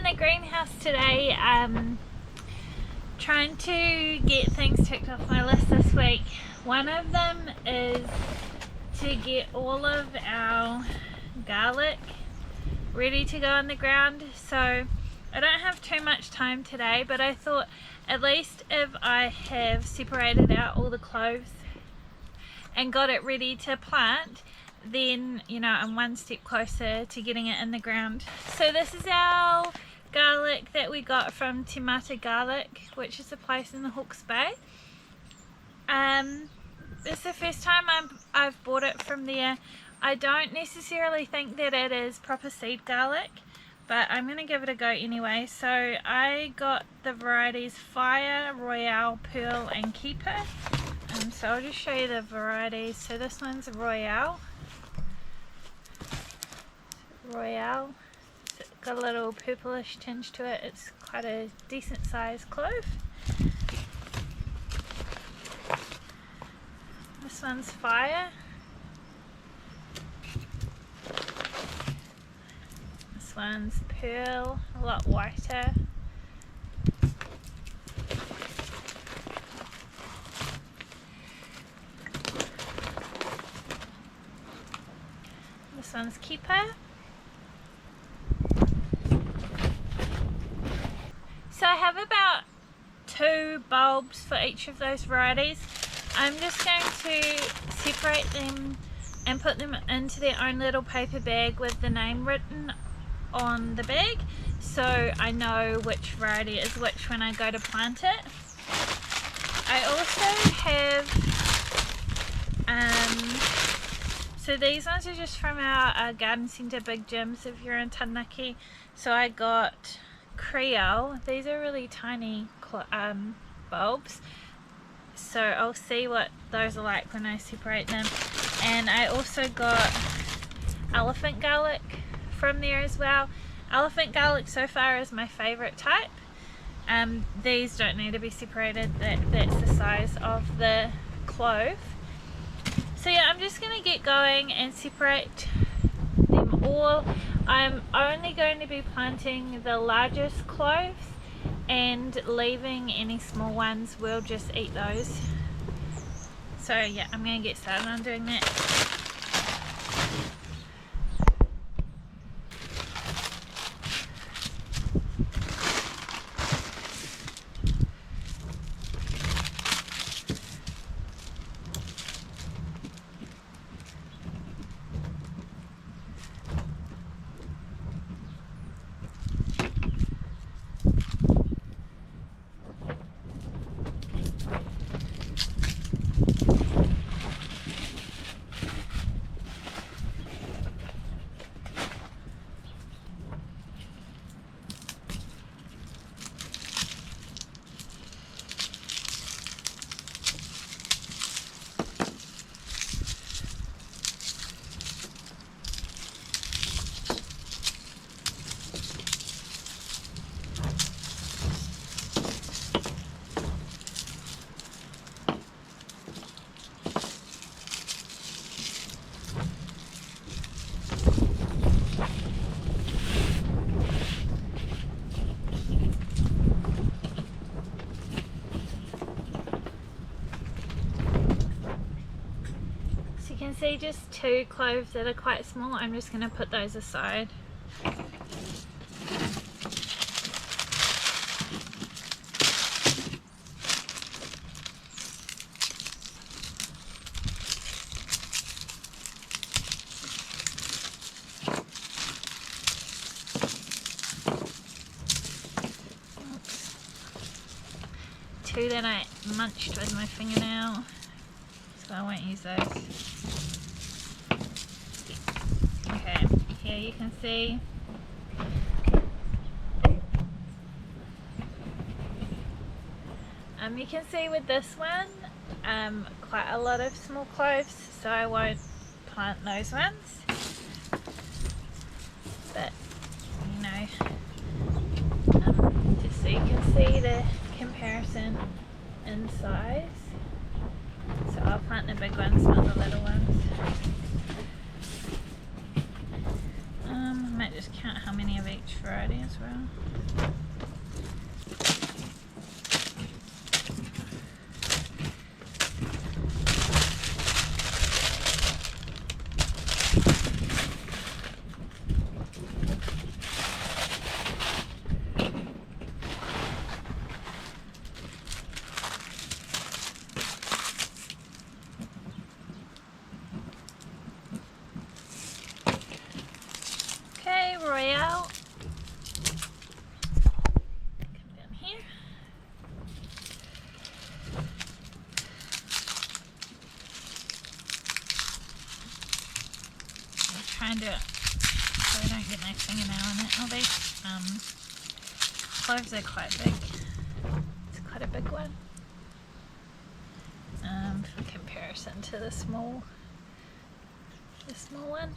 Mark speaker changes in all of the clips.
Speaker 1: the greenhouse today, trying to get things ticked off my list this week. One of them is to get all of our garlic ready to go on the ground. So I don't have too much time today, but I thought at least if I have separated out all the cloves and got it ready to plant, then I'm one step closer to getting it in the ground. So this is our garlic that we got from Taranaki Garlic, which is a place in the Hawke's Bay. This is the first time I've bought it from there. I don't necessarily think that it is proper seed garlic, but I'm going to give it a go anyway. So I got the varieties Fire, Royale, Pearl and Keeper. So I'll just show you the varieties. So this one's Royale. It's got a little purplish tinge to it. It's quite a decent sized clove. This one's Fire. This one's Pearl, a lot whiter. This one's Keeper. So I have about 2 bulbs for each of those varieties. I'm just going to separate them and put them into their own little paper bag with the name written on the bag, so I know which variety is which when I go to plant it. I also have so these ones are just from our garden centre Big Gyms if you're in Taranaki. So I got Creole. These are really tiny bulbs, so I'll see what those are like when I separate them. And I also got Elephant Garlic from there as well. Elephant Garlic so far is my favourite type. These don't need to be separated, that's the size of the clove. So yeah, I'm just going to get going and separate them all. I'm only going to be planting the largest cloves and leaving any small ones. We'll just eat those. So yeah, I'm going to get started on doing that. See just 2 cloves that are quite small. I'm just going to put those aside. Oops. 2 that I munched with my fingernail, so I won't use those. Okay, here you can see you can see with this one quite a lot of small cloves, so I won't plant those ones, but just so you can see the comparison in size. So I'll plant the big ones, not the little ones. I might just count how many of each variety as well. Okay, Royale. Come down here. I'm trying to so I don't get my fingernail in it. Oh, these cloves are quite big. It's quite a big one. For comparison to the small one.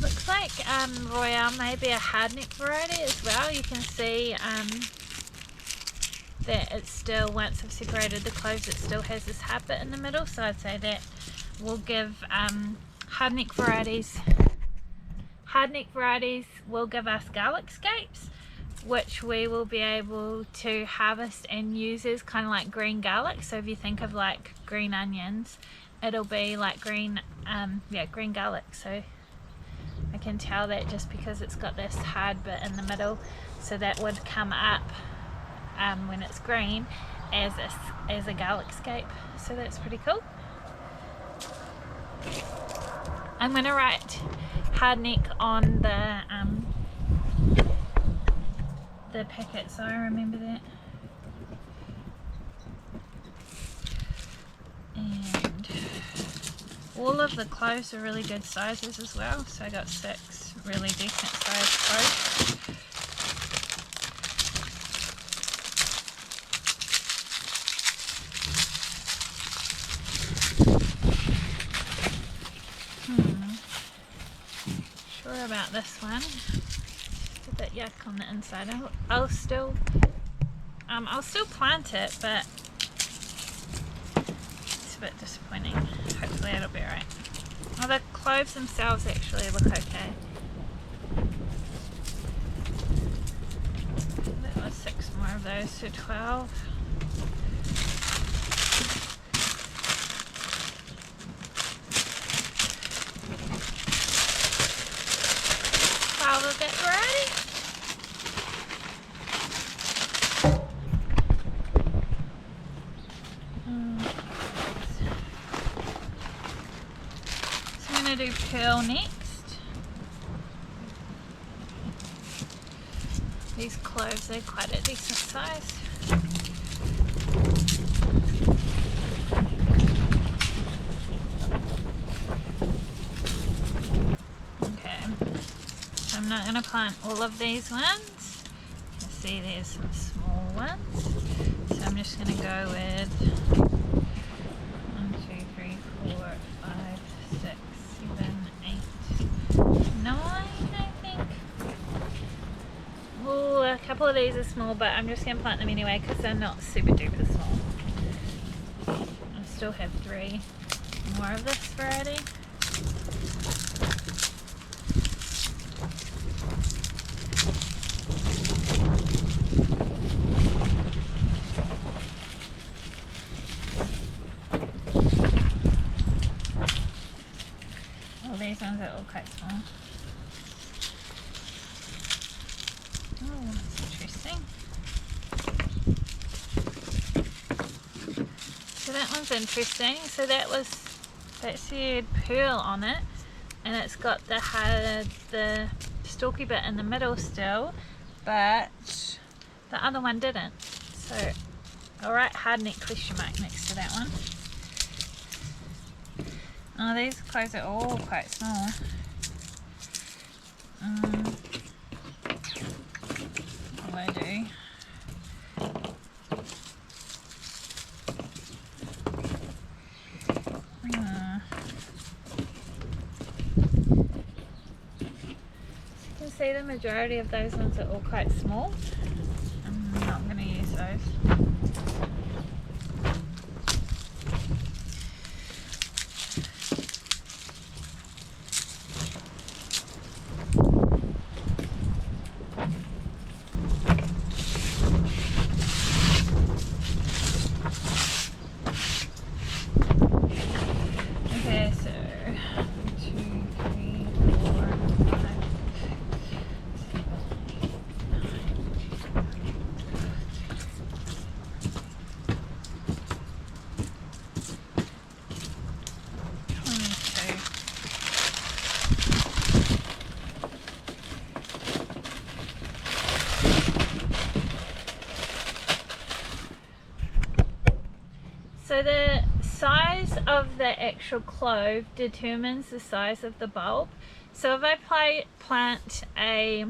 Speaker 1: Looks like Royale may be a hardneck variety as well. You can see that it's still, once I've separated the cloves, it still has this hard bit in the middle, so I'd say that will give hardneck varieties will give us garlic scapes, which we will be able to harvest and use as kind of like green garlic. So if you think of like green onions, it'll be like green garlic. So I can tell that just because it's got this hard bit in the middle, so that would come up when it's green as a garlic scape. So that's pretty cool. I'm going to write hardneck on the packet, so I remember that. And all of the cloves are really good sizes as well, so I got 6 really decent sized cloves. Sure about this one. It's a bit yuck on the inside. I'll still plant it, but it's a bit disappointing. Hopefully it'll be alright. Oh, the cloves themselves actually look okay. That was 6 more of those, so 12. Of that variety. So I'm going to do pearl next. These cloves are quite a decent size. I'm not going to plant all of these ones. You can see there's some small ones. So I'm just going to go with 1, 2, 3, 4, 5, 6, 7, 8, 9, I think. Oh, a couple of these are small, but I'm just going to plant them anyway because they're not super duper small. I still have 3 more of this variety. These ones are all quite small. Oh, that's interesting. So that one's interesting. So that said pearl on it, and it's got the stalky bit in the middle still, but the other one didn't. So I'll write hardneck question mark next to that one. Oh, these cloves are all quite small. What do I do? So you can see the majority of those ones are all quite small. I'm not going to use those. So the size of the actual clove determines the size of the bulb. So if I plant a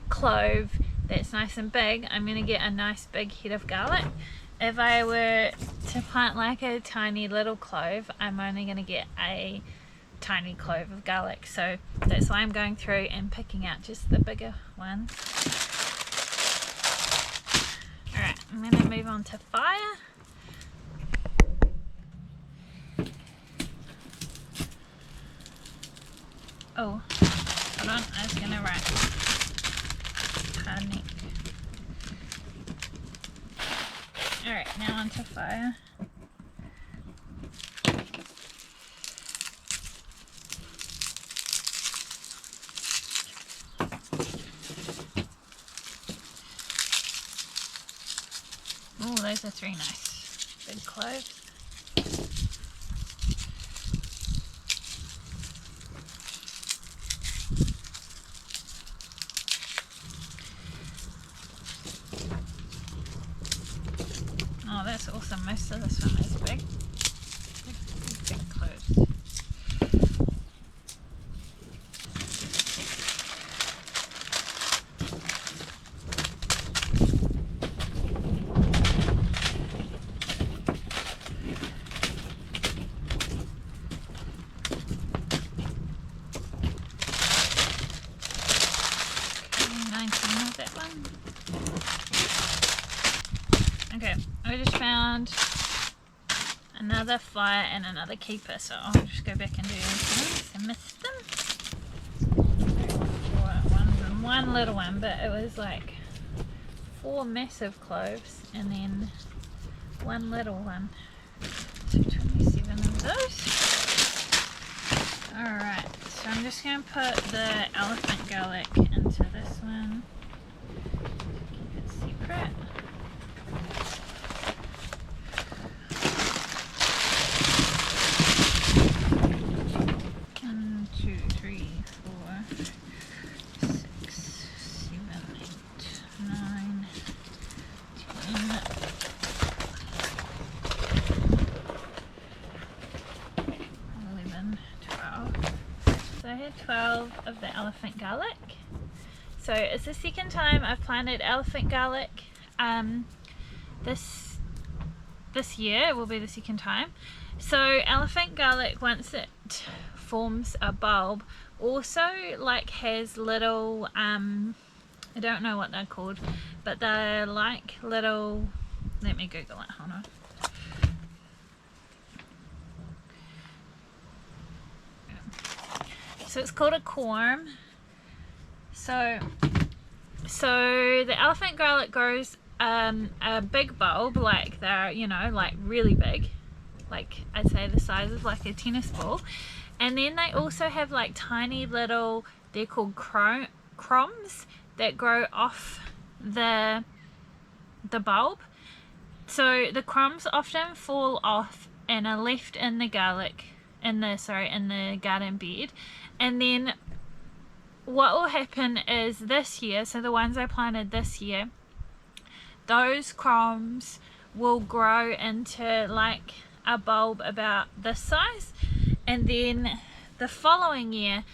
Speaker 1: clove that's nice and big, I'm going to get a nice big head of garlic. If I were to plant like a tiny little clove, I'm only going to get a tiny clove of garlic. So that's why I'm going through and picking out just the bigger ones. Alright, I'm going to move on to fire. Oh, hold on, I was going to write Taranaki. Alright, now onto fire. Oh, those are 3 nice big cloves. Oh, that's awesome. Most of this one is big. Big cloves. Okay, 19 of that one. Okay, I just found another fire and another keeper, so I'll just go back and do these. I missed them. One little one, but it was like 4 massive cloves and then 1 little one. So 27 of those. Alright, so I'm just going to put the elephant garlic into this one. Keep it separate. So I had 12 of the elephant garlic. So it's the second time I've planted elephant garlic this year. It will be the second time. So elephant garlic, once it forms a bulb, also like has little I don't know what they're called, but they're like little, let me Google it, hold on. So it's called a corm. So the elephant garlic grows a big bulb, like they're, you know, like really big, like I'd say the size of like a tennis ball. And then they also have like tiny little, they're called crumbs that grow off the bulb. So the crumbs often fall off and are left in the garlic, in the garden bed. And then what will happen is this year, so the ones I planted this year, those crumbs will grow into like a bulb about this size, and then the following year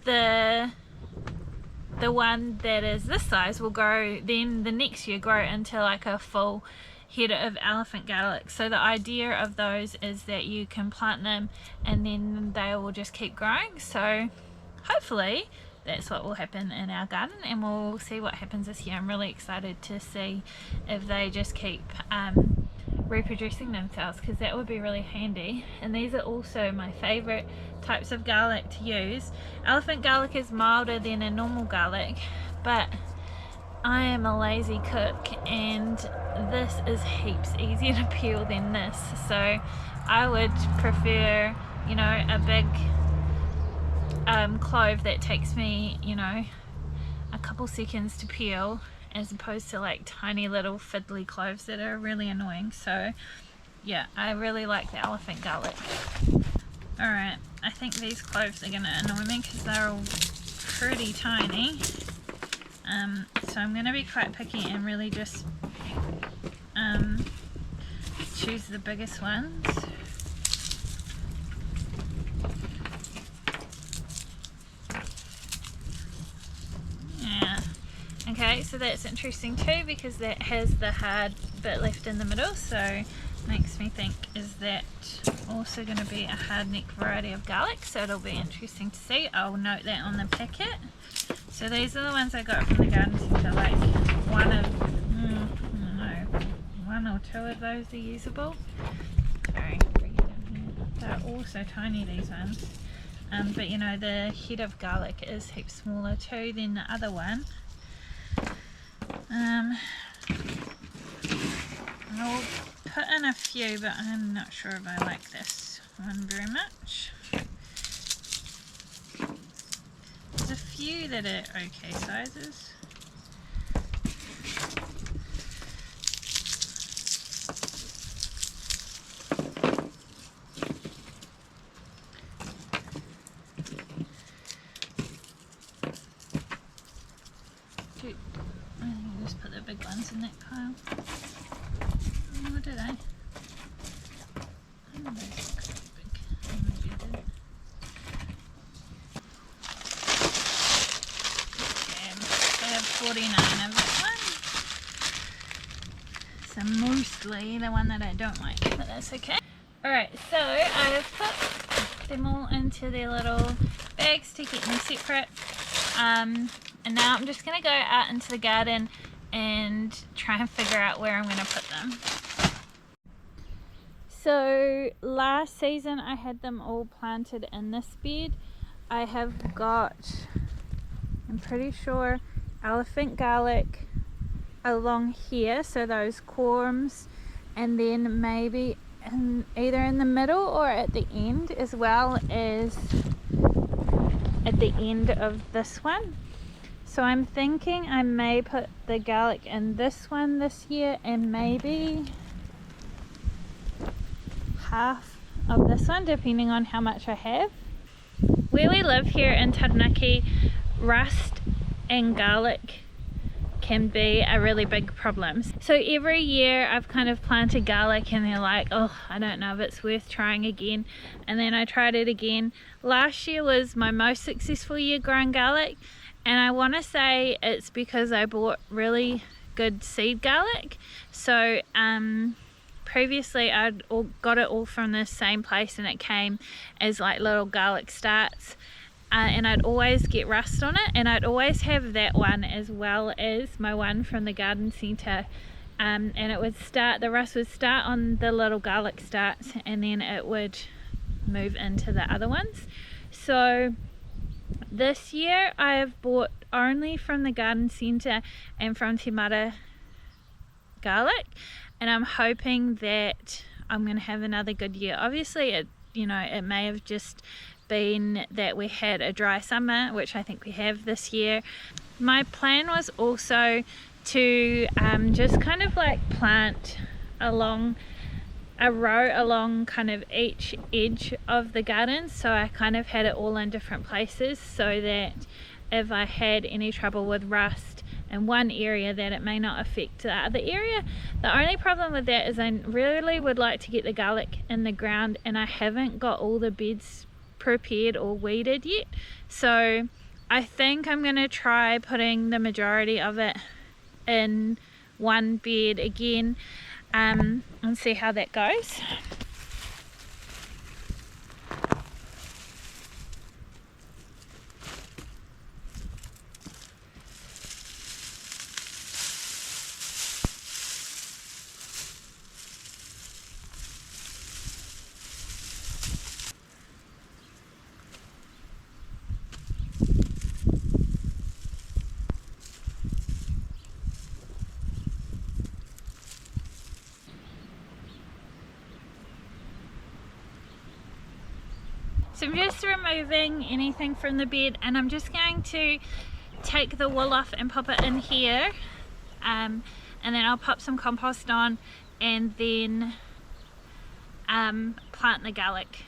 Speaker 1: the one that is this size will grow, then the next year grow into like a full head of elephant garlic. So the idea of those is that you can plant them and then they will just keep growing. So hopefully that's what will happen in our garden, and we'll see what happens this year. I'm really excited to see if they just keep reproducing themselves, because that would be really handy. And these are also my favorite types of garlic to use. Elephant garlic is milder than a normal garlic, but I am a lazy cook and this is heaps easier to peel than this, so I would prefer, you know, a big clove that takes me, you know, a couple seconds to peel, as opposed to like tiny little fiddly cloves that are really annoying. So yeah, I really like the elephant garlic. Alright, I think these cloves are going to annoy me because they're all pretty tiny. So I'm going to be quite picky and really just choose the biggest ones. Yeah. Okay, so that's interesting too, because that has the hard bit left in the middle, so makes me think, is that also going to be a hard neck variety of garlic? So it'll be interesting to see. I'll note that on the packet. So these are the ones I got from the garden centre, like one or two of those are usable. Sorry, bring it down here. They're all so tiny, these ones. But you know, the head of garlic is heaps smaller too than the other one. I'll put in a few, but I'm not sure if I like this one very much. There's a few that are okay sizes. I think I'll just put the big ones in that pile. Or did I? Oh, those look so big. Oh, maybe I didn't. Okay, I have 49 of that one. So mostly the one that I don't like, but that's okay. Alright, so I've put them all into their little bags to keep them separate. And now I'm just going to go out into the garden and try and figure out where I'm going to put them. So last season I had them all planted in this bed. I have got, I'm pretty sure, elephant garlic along here, so those corms, and then maybe either in the middle or at the end, as well as at the end of this one. So I'm thinking I may put the garlic in this one this year, and maybe half of this one, depending on how much I have. Where we live here in Taranaki, rust and garlic can be a really big problem. So every year I've kind of planted garlic and they're like, oh, I don't know if it's worth trying again. And then I tried it again. Last year was my most successful year growing garlic. And I want to say it's because I bought really good seed garlic. So previously I'd got it all from the same place, and it came as like little garlic starts. And I'd always get rust on it, and I'd always have that one as well as my one from the garden centre. And it would start, the rust would start on the little garlic starts, and then it would move into the other ones. So this year I have bought only from the garden centre and from Te Mara garlic, and I'm hoping that I'm going to have another good year. Obviously it may have just been that we had a dry summer, which I think we have this year. My plan was also to just kind of like plant along a row along kind of each edge of the garden, so I kind of had it all in different places, so that if I had any trouble with rust in one area, that it may not affect the other area. The only problem with that is I really would like to get the garlic in the ground, and I haven't got all the beds prepared or weeded yet. So I think I'm going to try putting the majority of it in one bed again, and see how that goes. So I'm just removing anything from the bed, and I'm just going to take the wool off and pop it in here, and then I'll pop some compost on, and then plant the garlic.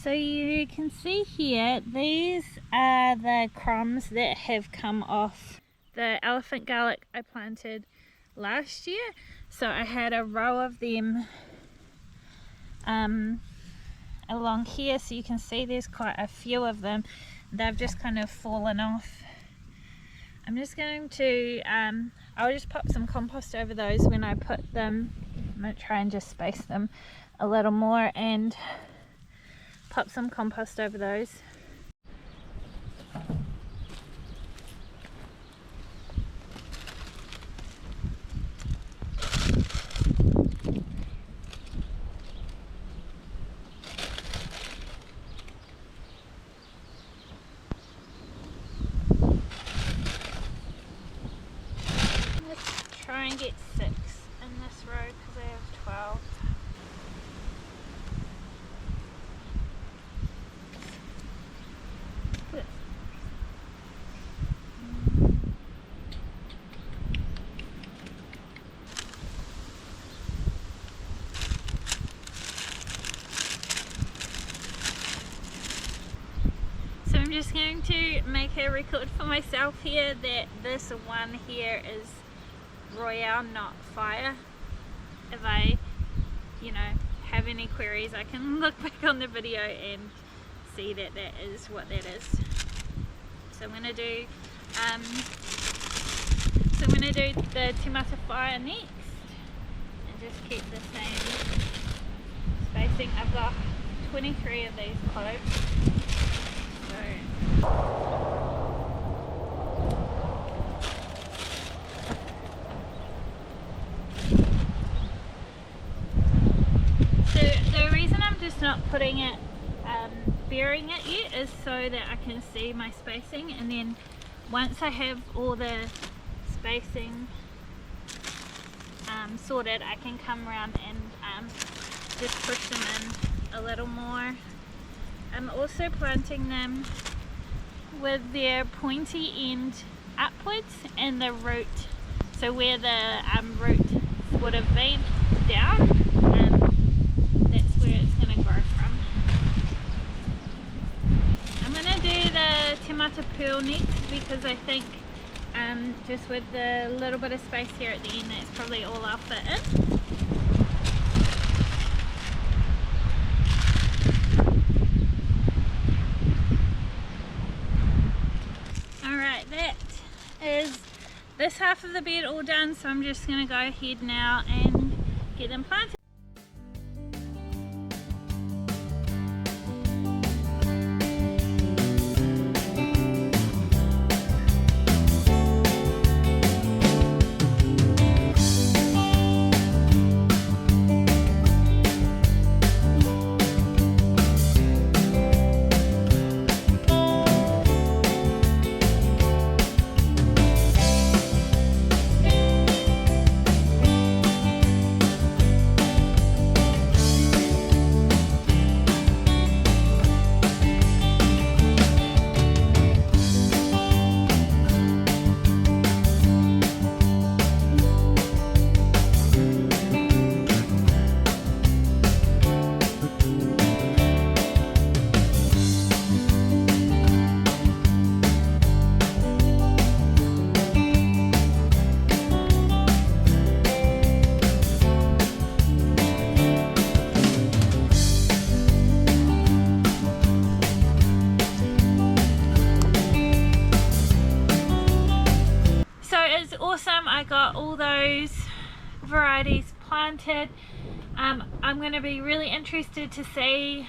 Speaker 1: So you can see here, these are the crumbs that have come off the elephant garlic I planted last year. So I had a row of them along here, so you can see there's quite a few of them. They've just kind of fallen off. I'm just going to, I'll just pop some compost over those when I put them. I'm going to try and just space them a little more and pop some compost over those. Try and get 6 in this row because I have 12. So I'm just going to make a record for myself here that this one here is Royale, not fire. If I, have any queries, I can look back on the video and see that that is what that is. So I'm going to do, the tomato fire next, and just keep the same spacing. I've got 23 of these cloves. So the reason I'm just not putting it, burying it yet, is so that I can see my spacing, and then once I have all the spacing sorted, I can come around and just push them in a little more. I'm also planting them with their pointy end upwards and the root, so where the root would have been down, that's where it's going to grow from. I'm going to do the tomato pearl next because I think just with the little bit of space here at the end, that's probably all I'll fit in. Alright, that is this half of the bed all done, so I'm just going to go ahead now and get them planted. Awesome, I got all those varieties planted. I'm going to be really interested to see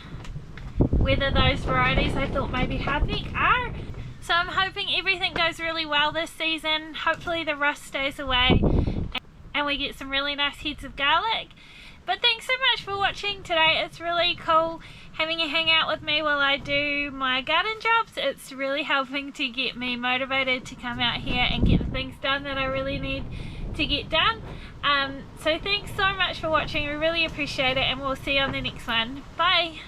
Speaker 1: whether those varieties I thought maybe hardneck are. So I'm hoping everything goes really well this season. Hopefully the rust stays away and we get some really nice heads of garlic. But thanks so much for watching today. It's really cool having you hang out with me while I do my garden jobs. It's really helping to get me motivated to come out here and get the things done that I really need to get done. So thanks so much for watching. We really appreciate it, and we'll see you on the next one. Bye.